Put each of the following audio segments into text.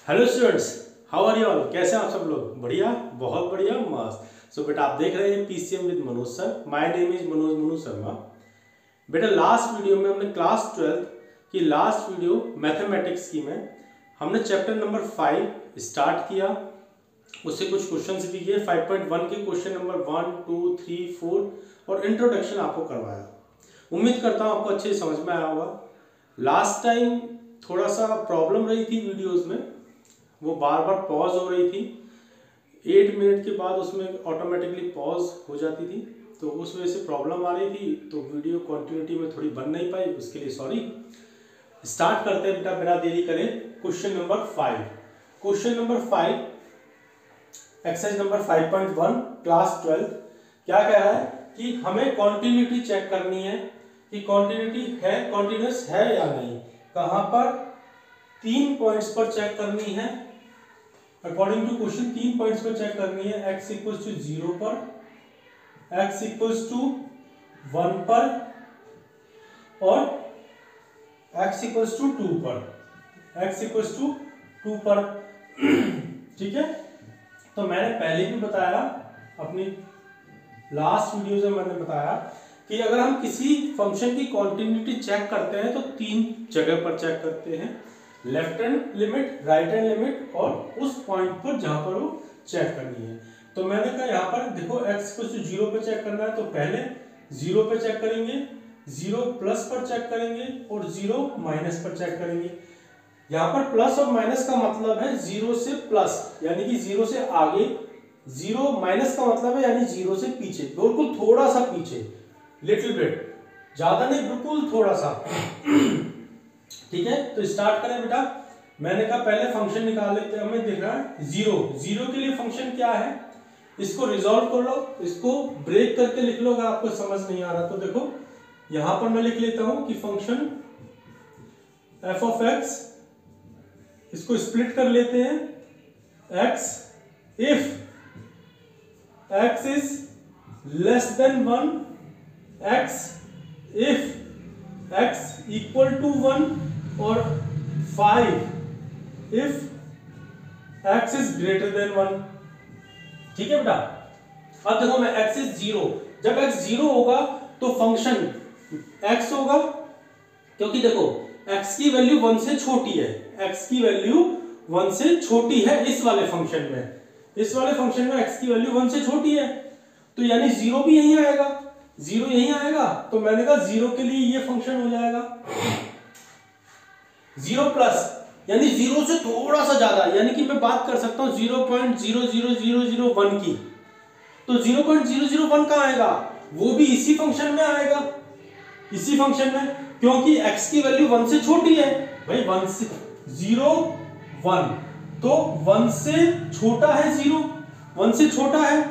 Hello students, how are you all. कैसे हैं आप सब लोग? बढ़िया, बहुत बढ़िया, मस्त। सो बेटा, आप देख रहे हैं PCM with Manoj sir. My name is Manoj Manu Sharma. बेटा, लास्ट वीडियो में हमने क्लास 12 की लास्ट वीडियो मैथमेटिक्स की में हमने चैप्टर नंबर 5 स्टार्ट किया। उससे कुछ क्वेश्चंस भी किए। 5.1 के क्वेश्चन नंबर 1, 2, 3, 4 और इंट्रोडक्शन आपको करवाया। उम्मीद करता हूँ आपको अच्छे समझ में आया होगा। लास्ट टाइम थोड़ा सा प्रॉब्लम रही थी वीडियोस में, वो बार बार पॉज हो रही थी। 8 मिनट के बाद उसमें ऑटोमेटिकली पॉज हो जाती थी, तो उस वजह से प्रॉब्लम आ रही थी, तो वीडियो कंटिन्यूटी में थोड़ी बन नहीं पाई, उसके लिए सॉरी। स्टार्ट करते हैं बेटा, बिना देरी करें। Question number 5, question number 5 exercise number 5.1 class 12 क्या कह रहा है कि हमें कंटिन्यूटी चेक करनी है कि कंटिन्यूटी है, कंटिन्यूअस है या नहीं। कहां पर? 3 पॉइंट्स पर चेक करनी है। अकॉर्डिंग टू क्वेश्चन 3 पॉइंट्स पर चेक करनी है। x इक्वल्स टू 0 पर, x इक्वल्स टू 1 पर और x इक्वल्स टू 2 पर, x इक्वल्स टू 2 पर। ठीक है, तो मैंने पहले भी बताया, अपनी लास्ट वीडियो में मैंने बताया कि अगर हम किसी फंक्शन की कॉन्टिन्यूटी चेक करते हैं तो 3 जगह पर चेक करते हैं। Left hand limit, right hand limit और उस पॉइंट पर जहां पर वो चेक करनी है। तो मैंने कहा यहाँ पर देखो x को 0 पे चेक करना है, तो पहले 0 पे चेक करेंगे, 0 प्लस पर चेक करेंगे और 0 माइनस पर चेक करेंगे। यहाँ पर प्लस और माइनस का मतलब है 0 से प्लस, यानी कि 0 से आगे, 0 माइनस का मतलब है यानी 0 से पीछे, बिल्कुल थोड़ा सा पीछे, लिटिल बिट, ज्यादा नहीं, बिल्कुल थोड़ा सा। ठीक है, तो स्टार्ट करें बेटा। मैंने कहा पहले फंक्शन निकाल लेते हैं। हमें दिख रहा है 0 के लिए फंक्शन क्या है, इसको रिजॉल्व कर लो, इसको ब्रेक करके लिख लो अगर आपको समझ नहीं आ रहा तो। देखो यहां पर मैं लिख लेता हूं कि फंक्शन f ऑफ x, इसको स्प्लिट कर लेते हैं। x if x is less than 1, x if x equal to 1 और 5 if x is greater than 1। ठीक है बेटा, अब देखो मैं x इज 0, जब x 0 होगा तो फंक्शन x होगा, क्योंकि देखो x की वैल्यू 1 से छोटी है, x की वैल्यू 1 से छोटी है इस वाले फंक्शन में, इस वाले फंक्शन में x की वैल्यू 1 से छोटी है, तो यानी 0 भी यहीं आएगा, 0 यहीं आएगा। तो मैंने कहा 0 के लिए ये फंक्शन हो जाएगा। 0 प्लस यानी 0 से थोड़ा सा ज्यादा, यानी कि मैं बात कर सकता हूं 0.00001 की, तो 0.001 कहां आएगा? वो भी इसी फंक्शन में आएगा, इसी फंक्शन में, क्योंकि x की वैल्यू 1 से छोटी है भाई। 1 से 0 1, तो 1 से छोटा है 0, 1 से छोटा है।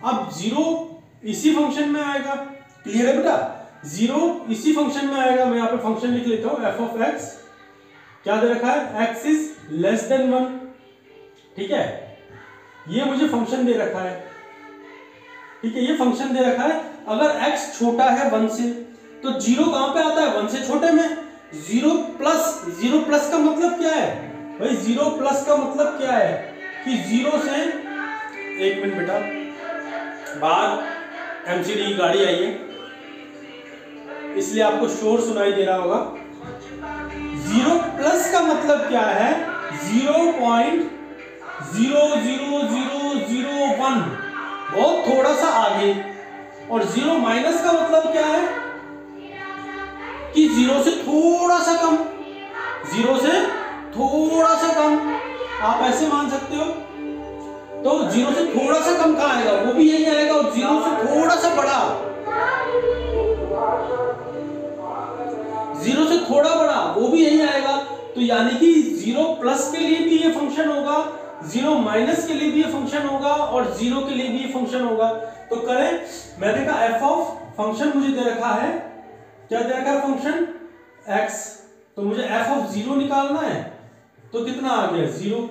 अब 0 इसी फंक्शन में आएगा। क्लियर है बेटा? 0 इसी फंक्शन में आएगा। मैं यहां पे फंक्शन लिख लेता हूं, f ऑफ x क्या दे रखा है, x इज लेस देन 1। ठीक है, ये मुझे फंक्शन दे रखा है। ठीक है, ये फंक्शन दे रखा है। अगर x छोटा है 1 से तो 0 कहां पे आता है? 1 से छोटे में। 0 प्लस का मतलब क्या है भाई? 0 प्लस का मतलब क्या है कि 0 से, एक मिनट बेटा, बाहर एमसीडी की गाड़ी आई है इसलिए आपको शोर सुनाई दे रहा होगा। 0 प्लस का मतलब क्या है? 0.00001, बहुत थोड़ा सा आगे। और 0 माइनस का मतलब क्या है कि 0 से थोड़ा सा कम, 0 से थोड़ा सा कम, आप ऐसे मान सकते हो। तो 0 से थोड़ा सा कम कहां आएगा? वो भी यही आएगा। और 0 से थोड़ा सा बड़ा, 0 से थोड़ा बड़ा, वो भी यही आएगा। तो यानी कि 0 प्लस के लिए भी ये फंक्शन होगा, 0 माइनस के लिए भी ये फंक्शन होगा और 0 के लिए भी ये फंक्शन होगा। तो करें, मैंने कहा f ऑफ फंक्शन मुझे दे रखा है, क्या दे रखा है फंक्शन? x, तो मुझे f ऑफ 0 निकालना है, तो कितना आ गया? 0।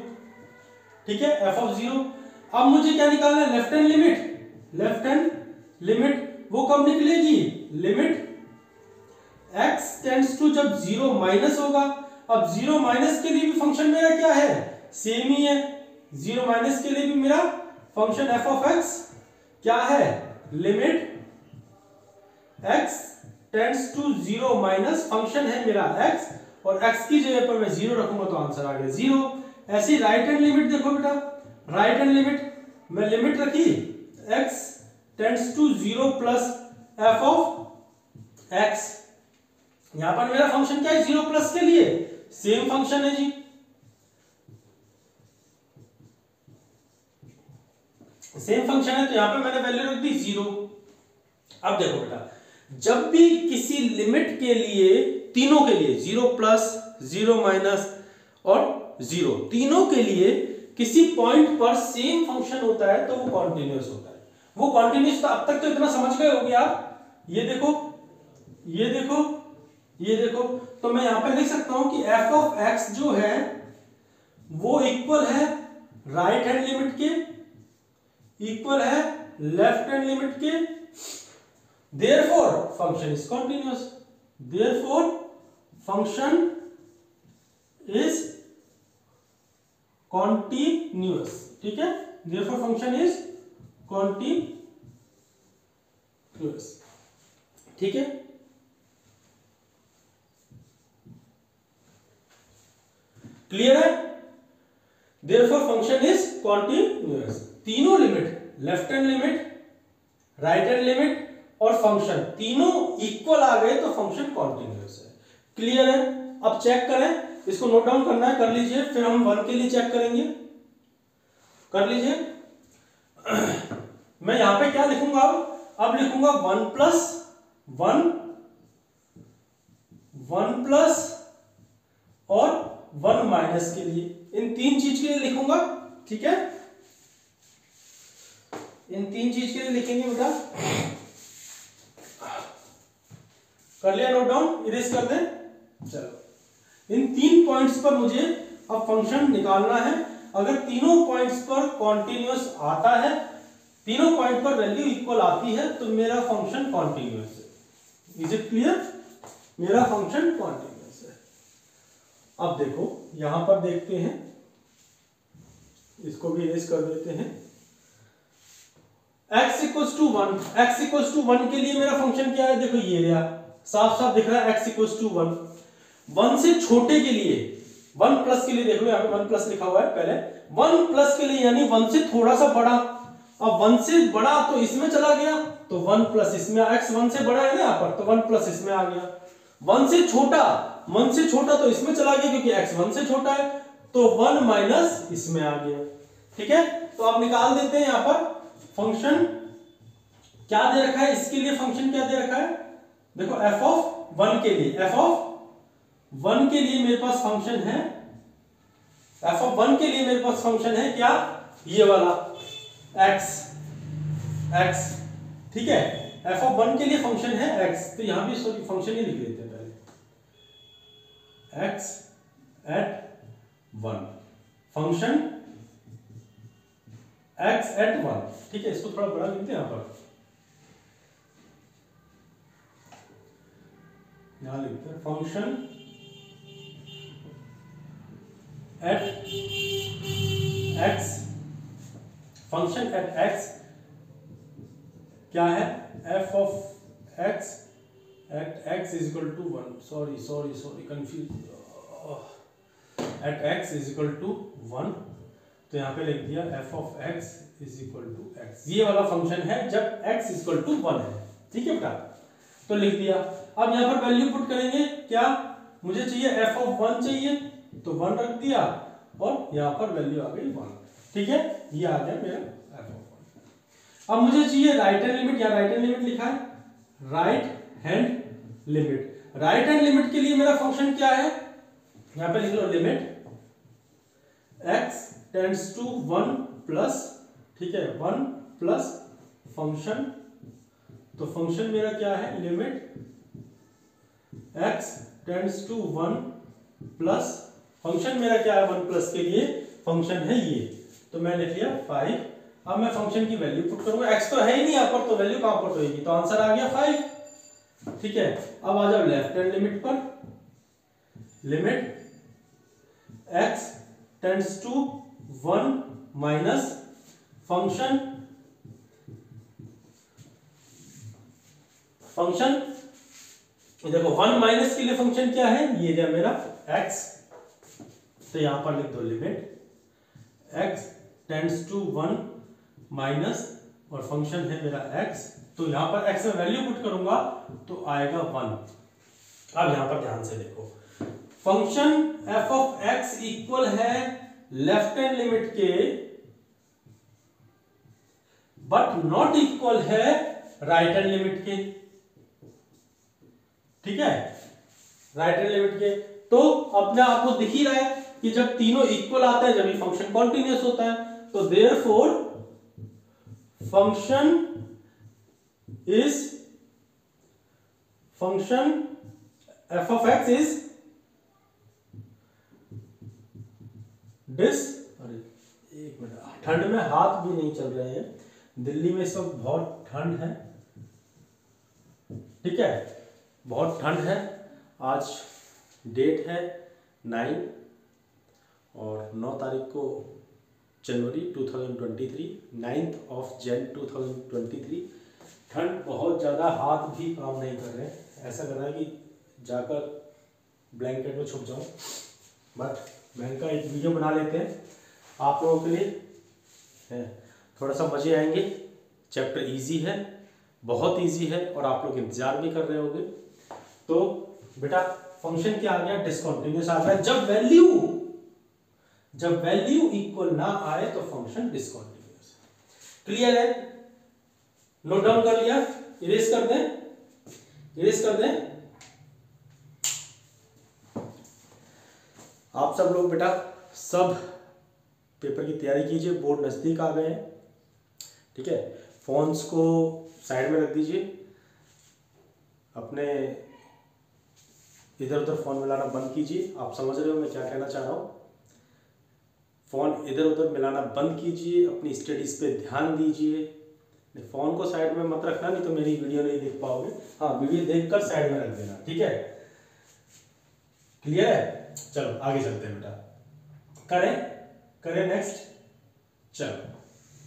ठीक है, f ऑफ 0। अब मुझे क्या निकालना है? Left hand limit, left hand limit वो कब निकलेगी? लिमिट x टेंड्स टू जब 0 माइनस होगा। अब 0 माइनस के लिए भी फंक्शन मेरा क्या है? सेम ही है, 0 माइनस के लिए भी मेरा फंक्शन एफ ऑफ एक्स क्या है, limit x tends to 0 minus function है मेरा x, और x की जगह पर मैं 0 रखूंगा तो आंसर आ गया 0। ऐसी राइट हैंड लिमिट देखो बेटा, राइट हैंड लिमिट मैं लिमिट रखी x tends to 0 plus f of x, यहां पर मेरा फंक्शन क्या है, 0 प्लस के लिए सेम फंक्शन है जी, सेम फंक्शन है, तो यहां पे मैंने वैल्यू रख दी 0। अब देखो बेटा, जब भी किसी लिमिट के लिए, तीनों के लिए 0 प्लस 0 माइनस और 0 तीनों के लिए किसी पॉइंट पर सेम फंक्शन होता है तो वो कॉन्टिन्यूअस होता है। वो कॉन्टिन्यूअस, अब तक तो इतना समझ गए होगे आप, ये देखो ये देखो ये देखो, तो मैं यहां पे लिख सकता हूं कि एफ ऑफ एक्स जो है वो इक्वल है राइट हैंड लिमिट के, इक्वल है लेफ्ट हैंड लिमिट के, therefore function is continuous, therefore function is continuous, ठीक है, therefore function is continuous, ठीक है। क्लियर है, therefore function is continuous, तीनों limit, left hand limit, right hand limit और फंक्शन तीनों इक्वल आ गए तो फंक्शन कॉन्टिन्यूअस है। क्लियर है, अब चेक करें, इसको नोट डाउन करना है, कर लीजिए, फिर हम 1 के लिए चेक करेंगे, कर लीजिए। मैं यहां पे क्या लिखूंगा, अब लिखूंगा 1 प्लस और 1 माइनस के लिए, इन तीन चीज के लिए लिखूंगा, ठीक है, इन तीन चीज के लिए लिखेंगे बेटा, कर लिया नोट डाउन, इरेज कर दें। चलो, इन 3 पॉइंट्स पर मुझे अब फंक्शन निकालना है। अगर तीनों पॉइंट्स पर कॉन्टिन्यूअस आता है, तीनों पॉइंट पर वैल्यू इक्वल आती है तो मेरा फंक्शन कॉन्टिन्यूअस है। इज इट क्लियर, मेरा फंक्शन कॉन्टिन्यूअस है। अब देखो यहां पर देखते हैं, इसको भी इरेज कर देते हैं। x equals to 1, x equals to 1 के लिए मेरा फंक्शन क्या है, देखो ये रहा, साफ साफ दिख रहा है, x इक्वल्स टू 1। 1 से छोटे के लिए, 1 प्लस के लिए देख लो, यहाँ पे 1 प्लस लिखा हुआ है पहले, 1 प्लस के लिए यानी 1 से थोड़ा सा बड़ा। अब 1 से बड़ा तो इसमें चला गया, तो 1 प्लस इसमें, x 1 से बड़ा है ना यहाँ पर, तो 1 प्लस इसमें आ गया। 1 से छोटा, 1 से छोटा तो इसमें चला गया क्योंकि x 1 से छोटा है, तो 1 माइनस इसमें आ गया, ठीक है। तो आप निकाल देते हैं यहाँ पर फंक्शन क्या दे रखा है, इसके लिए फंक्शन क्या दे रखा है, देखो f ऑफ 1 के लिए, f ऑफ 1 के लिए मेरे पास फंक्शन है, f ऑफ 1 के लिए मेरे पास फंक्शन है क्या, ये वाला x, ठीक है, f ऑफ 1 के लिए फंक्शन है x, तो यहां भी इसको फंक्शन ही लिख लेते हैं पहले, x at 1, function x at 1, ठीक है। इसको थोड़ा बड़ा लिखते हैं, यहां पर यहां लिखते हैं function at x, function at x क्या है, f of x at x is equal to 1, sorry confuse, at x is equal to 1, तो यहां पे लिख दिया f of x is equal to x, ये वाला फंक्शन है जब x इज इक्वल टू 1 है, ठीक है बेटा, तो लिख दिया। अब यहां पर वैल्यू पुट करेंगे, क्या मुझे चाहिए, f ऑफ 1 चाहिए, तो 1 रख दिया और यहां पर वैल्यू आ गई 1, ठीक है, ये आ गया मेरा f ऑफ 1। अब मुझे चाहिए राइट हैंड लिमिट, या राइट हैंड लिमिट लिखा है, right hand limit, right hand limit के लिए मेरा फंक्शन क्या है, यहां पे लिख लो limit x tends to 1 plus, ठीक है, 1 प्लस फंक्शन, तो फंक्शन मेरा क्या है, limit x tends to 1 plus, function मेरा क्या है 1 प्लस के लिए फंक्शन है ये, तो मैं लिख लिया 5। अब मैं फंक्शन की वैल्यू पुट करूंगा, x तो है ही नहीं यहाँ पर, तो वैल्यू कहां पुट होगी, तो आंसर आ गया 5, ठीक है। अब आ जाओ लेफ्ट हैंड लिमिट पर, limit x tends to 1 minus function देखो 1 माइनस के लिए फंक्शन क्या है, ये जो मेरा x, तो यहां पर लिख दो limit x tends to 1 minus और फंक्शन है मेरा x, तो यहां पर x में वैल्यू पुट करूंगा तो आएगा 1। अब यहां पर ध्यान से देखो, function f of x equal है लेफ्ट हैंड लिमिट के बट नॉट इक्वल है राइट हैंड लिमिट के। ठीक है, राइट हैंड लिमिट के, तो अपने आप को दिख ही रहा है कि जब तीनों इक्वल आता है, जब ये फंक्शन कॉन्टिन्यूअस होता है, तो therefore function f of x is एक मिनट, ठंड में हाथ भी नहीं चल रहे हैं, दिल्ली में इस वक्त बहुत ठंड है। ठीक है, बहुत ठंड है। आज डेट है 9 और 9 तारीख को जनवरी 2023, 9th of Jan 2023। ठंड बहुत ज़्यादा, हाथ भी काम नहीं कर रहे हैं, ऐसा कर रहा है कि जाकर ब्लैंकेट में छुप जाऊं। बट मैंने कहा एक वीडियो बना लेते हैं आप लोगों के लिए, थोड़ा सा मज़े आएंगे। चैप्टर इजी है, बहुत इजी है और आप लोग इंतजार भी कर रहे होंगे। तो बेटा फंक्शन क्या आ गया, डिसकंटिन्यूअस आ गया। जब वैल्यू इक्वल ना आए तो फंक्शन डिसकंटिन्यूअस। क्लियर है, नोट डाउन कर लिया, इरेज कर दें। आप सब लोग बेटा सब पेपर की तैयारी कीजिए, बोर्ड नजदीक आ गए हैं। ठीक है, फोन्स को साइड में रख दीजिए, अपने इधर उधर फोन मिलाना बंद कीजिए। आप समझ रहे हो मैं क्या कहना चाह रहा हूँ, फोन इधर उधर मिलाना बंद कीजिए, अपनी स्टडीज पे ध्यान दीजिए। फोन को साइड में मत रखना, नहीं तो मेरी वीडियो नहीं देख पाओगे। हाँ, वीडियो देखकर साइड में रख देना। ठीक है, क्लियर है। चलो आगे चलते हैं बेटा, करें नेक्स्ट। चलो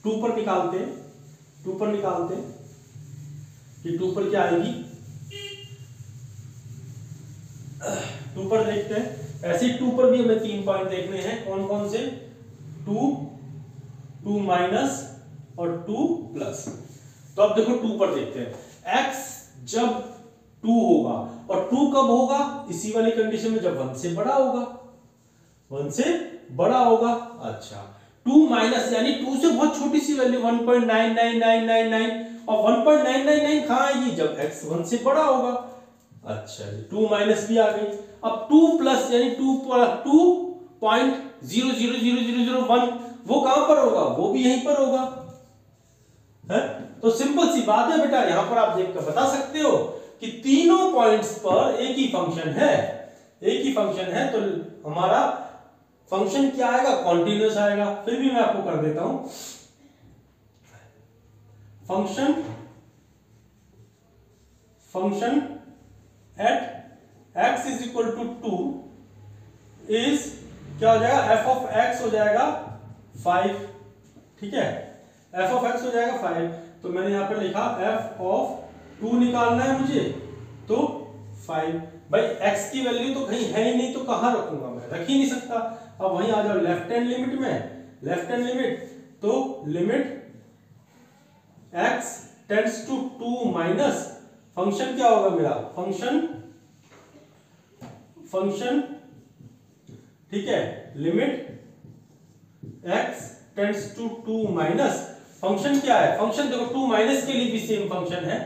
2 पर निकालते हैं कि 2 पर क्या आएगी। 2 पर देखते हैं, ऐसे 2 पर भी हमें 3 पॉइंट देखने हैं। कौन कौन से, 2 माइनस और 2 प्लस। तो अब देखो 2 पर देखते हैं, x जब 2 होगा, और 2 कब होगा, इसी वाली कंडीशन में जब 1 से बड़ा होगा। अच्छा, 2 माइनस यानी 2 से बहुत छोटी सी वैल्यू 1.99999 और 1.999 कहां आएगी, जब x 1 से बड़ा होगा। अच्छा जी, 2 माइनस भी आ गई। अब 2 प्लस यानी 2.0000001 वो कहां पर होगा, वो भी यहीं पर होगा है। तो सिंपल सी बात है बेटा, यहां पर आप देखकर बता सकते हो कि तीनों पॉइंट्स पर एक ही फंक्शन है, तो हमारा फंक्शन क्या आएगा, कॉन्टिन्यूअस आएगा। फिर भी मैं आपको कर देता हूं, function at x is equal to 2 is क्या हो जाएगा, f ऑफ x हो जाएगा 5। ठीक है, f ऑफ x हो जाएगा 5। तो मैंने यहां पर लिखा f ऑफ 2 निकालना है मुझे, तो 5। भाई x की वैल्यू तो कहीं है ही नहीं, तो कहां रखूंगा मैं, रख ही नहीं सकता। अब वहीं आ जाओ लेफ्ट हैंड लिमिट, तो limit x tends to 2 minus function क्या होगा मेरा, फंक्शन ठीक है, limit x tends to 2 minus function क्या है, फंक्शन देखो 2 माइनस के लिए भी सेम फंक्शन है,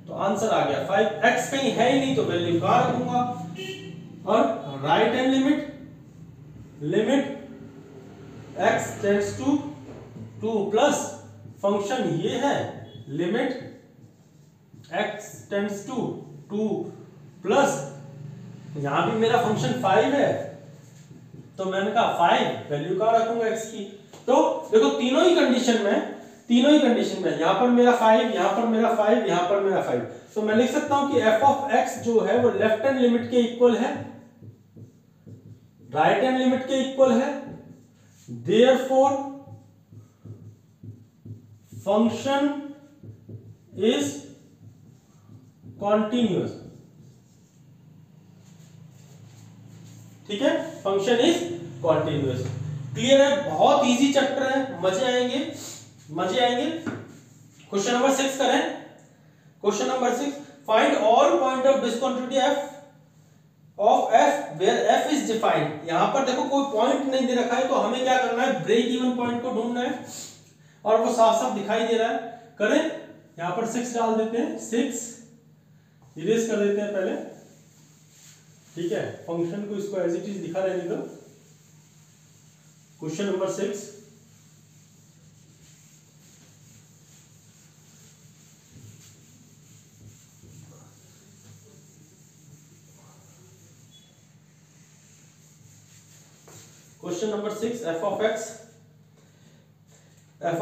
तो आंसर आ गया 5। x कहीं है ही नहीं तो वैल्यू कहां रखूंगा। और right hand limit x tends to 2 plus function ये है, limit x tends to 2 plus, यहां भी मेरा फंक्शन 5 है, तो मैंने कहा 5 वैल्यू कहां रखूंगा x की। तो देखो तीनों ही कंडीशन में यहां पर मेरा 5, यहां पर मेरा 5, यहां पर मेरा 5, तो मैं लिख सकता हूं कि f ऑफ x जो है वो लेफ्ट हैंड लिमिट के इक्वल है, राइट हैंड लिमिट के इक्वल है, देयरफॉर फंक्शन इज कॉन्टिन्यूअस। ठीक है, फंक्शन इज कॉन्टिन्यूअस। क्लियर है, बहुत इजी चैप्टर है, मजे आएंगे, मजे आएंगे। क्वेश्चन नंबर 6 करें। Question number 6, find all point of discontinuity f of f where f is defined. यहां पर देखो कोई पॉइंट नहीं दे रखा है, तो हमें क्या करना है, ब्रेक इवन पॉइंट को ढूंढना है, और वो साफ साफ दिखाई दे रहा है। करें, यहां पर 6 डाल देते हैं, 6 इरेज कर देते हैं पहले। ठीक है, फंक्शन को इसको एज इट इज दिखा रहने दो। Question number 6, question number 6, f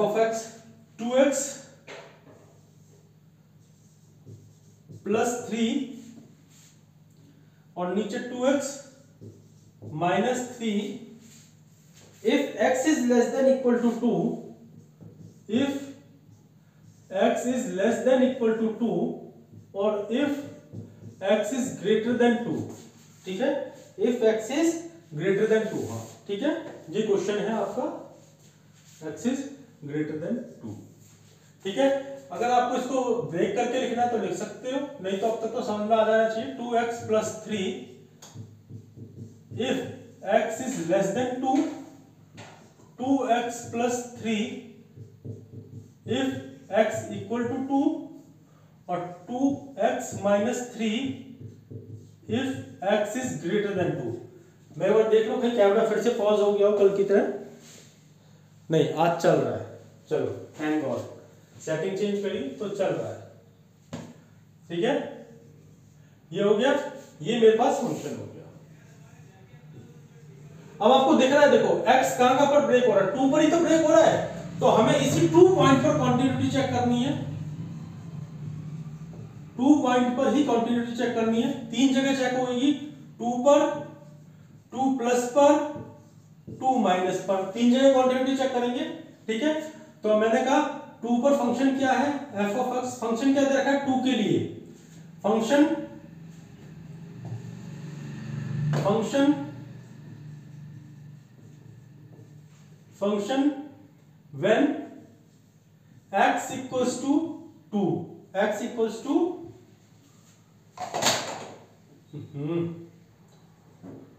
of x 2x plus 3 और नीचे 2x minus 3 if x is less than equal to 2, if x is less than equal to 2 और if x is greater than 2। ठीक है, if x is greater than 2। हाँ ठीक है, ये question है आपका, x is greater than 2। ठीक है, अगर आपको इसको ब्रेक करके लिखना है तो लिख सकते हो, नहीं तो अब तक तो समझ में आ जाना चाहिए। 2x plus 3 if x is less than 2, 2x plus 3 if x equal to 2 और 2x minus 3 if x is greater than 2। मैं वो देख लो कहीं कैमरा फिर से पॉज हो गया हो कल की तरह, नहीं आज चल रहा है। चलो थैंक गॉड, सेटिंग चेंज करी तो चल रहा है। ठीक है, ये हो गया, ये मेरे पास फंक्शन हो गया। अब आपको दिख रहा है, देखो x कहां पर ब्रेक हो रहा है, 2 पर ही तो ब्रेक हो रहा है, तो हमें इसी 2 पॉइंट पर कंटिन्यूटी चेक करनी है। 2 पॉइंट पर ही कंटिन्यूटी चेक करनी है। 3 जगह चेक होगी, 2 पर, 2 प्लस पर, 2 माइनस पर, 3 जगह कंटिन्यूटी चेक करेंगे। ठीक है, तो मैंने कहा 2 पर फंक्शन क्या है, f ऑफ x, फंक्शन क्या दे रखा है 2 के लिए, function when x equals to 2, x equals to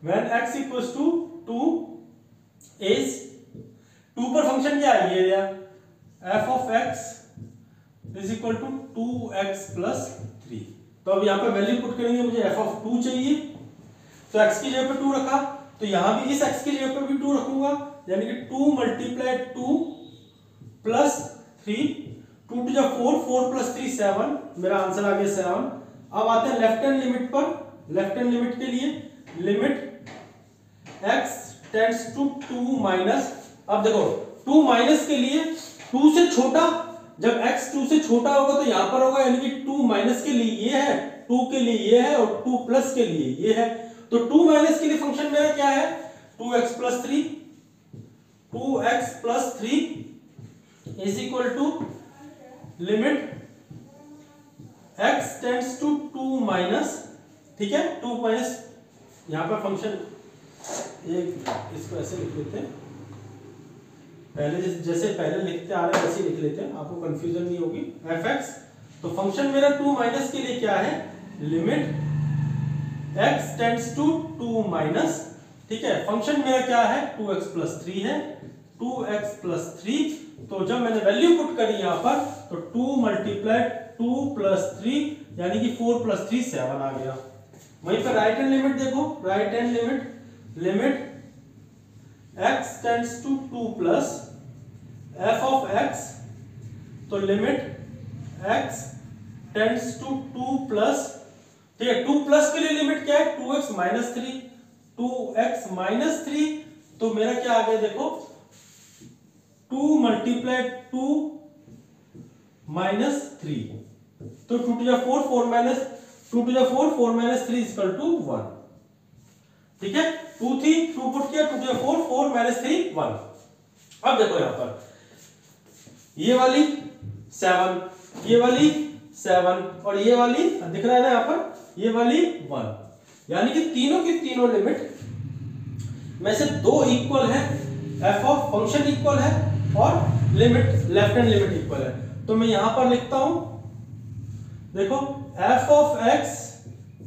when x equals to 2 is 2 पर फंक्शन क्या है, ये f of x is equal to 2x plus 3। तो अब यहां पे वैल्यू पुट करेंगे, मुझे f of 2 चाहिए, तो x की जगह पे 2 रखा, तो यहां भी इस x की जगह पे भी 2 रखूंगा, यानी कि 2 मल्टीप्लाई 2 प्लस 3, 2 टू 4, 4 प्लस 3 7, मेरा आंसर आ गया 7। अब आते हैं लेफ्ट हैंड लिमिट पर। लेफ्ट हैंड लिमिट के लिए limit x tends to 2 minus, अब देखो 2 माइनस के लिए 2 से छोटा, जब x 2 से छोटा होगा तो यहां पर होगा, यानी कि 2 माइनस के लिए ये है, 2 के लिए ये है और 2 प्लस के लिए ये है। तो 2 माइनस के लिए फंक्शन मेरा क्या है, 2x plus 3, 2x plus 3 is equal to limit x tends to 2 minus, ठीक है 2 माइनस, यहां पर फंक्शन एक इसको ऐसे लिख लेते हैं, पहले जैसे पहले लिखते आ रहे हैं वैसे लिख लेते हैं, आपको कंफ्यूजन नहीं होगी। fx, तो फंक्शन मेरा 2 माइनस के लिए क्या है, limit x tends to 2 minus, ठीक है। फंक्शन मेरा क्या है, 2x प्लस 3 है, 2x प्लस 3, तो जब मैंने वैल्यू पुट करी यहां पर, तो 2 मल्टीप्लाई 2 प्लस 3, यानी कि 4 प्लस 3 7 आ गया। वहीं पर राइट हैंड लिमिट देखो, right hand limit x tends to 2 plus f of x, तो limit x tends to 2 plus, ठीक है 2 प्लस के लिए लिमिट क्या है, 2x माइनस 3, 2x माइनस 3, तो मेरा क्या आ गया देखो, 2 मल्टीप्लाई 2 माइनस 3, तो 2 to 4, 4 minus 2 to 4, 4 minus 3 equal to 1। ठीक है, 2 थी, 2 पुट किया, 2 टू 4, 4 माइनस 3 1। अब देखो यहां पर ये वाली 7, ये वाली 7 और ये वाली दिख रहा है ना यहां पर, ये वाली 1, यानी कि तीनों की तीनों लिमिट में से 2 इक्वल है, एफ ऑफ फंक्शन इक्वल है और limit left hand limit equal है। तो मैं यहां पर लिखता हूं, देखो F of x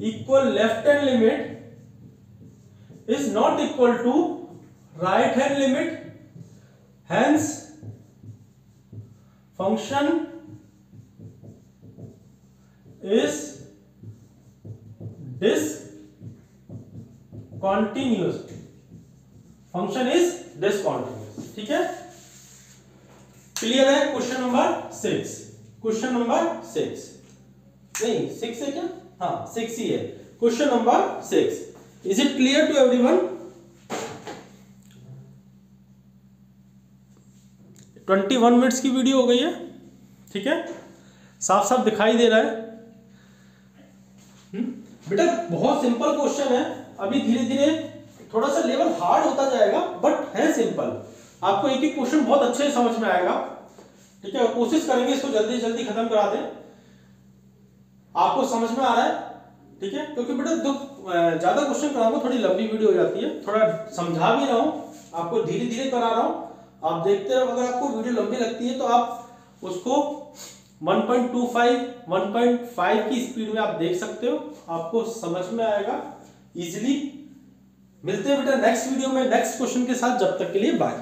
equal left hand limit is not equal to right hand limit, hence function is discontinuous, function is discontinuous। ठीक है, क्लियर है? क्वेश्चन नंबर 6, क्वेश्चन नंबर 6 नहीं 6 है क्या? हाँ 6 ही है, question number 6। Is it clear to everyone? 21 minutes की video हो गई है, ठीक है, साफ साफ दिखाई दे रहा है। बेटा बहुत सिंपल क्वेश्चन है, अभी धीरे धीरे थोड़ा सा लेवल हार्ड होता जाएगा, बट है सिंपल। आपको एक एक क्वेश्चन बहुत अच्छे से समझ में आएगा, ठीक है। कोशिश करेंगे इसको जल्दी जल्दी खत्म करा दें। आपको समझ में आ रहा है? ठीक है, क्योंकि बेटा ज्यादा क्वेश्चन कराऊंगा थोड़ी लंबी वीडियो हो जाती है, थोड़ा समझा भी रहा हूं आपको, धीरे धीरे करा रहा हूं, आप देखते रहो। अगर आपको वीडियो लंबी लगती है तो आप उसको 1.25 1.5 की स्पीड में आप देख सकते हो, आपको समझ में आएगा इजीली। मिलते हैं बेटा नेक्स्ट वीडियो में नेक्स्ट क्वेश्चन के साथ, जब तक के लिए बाय।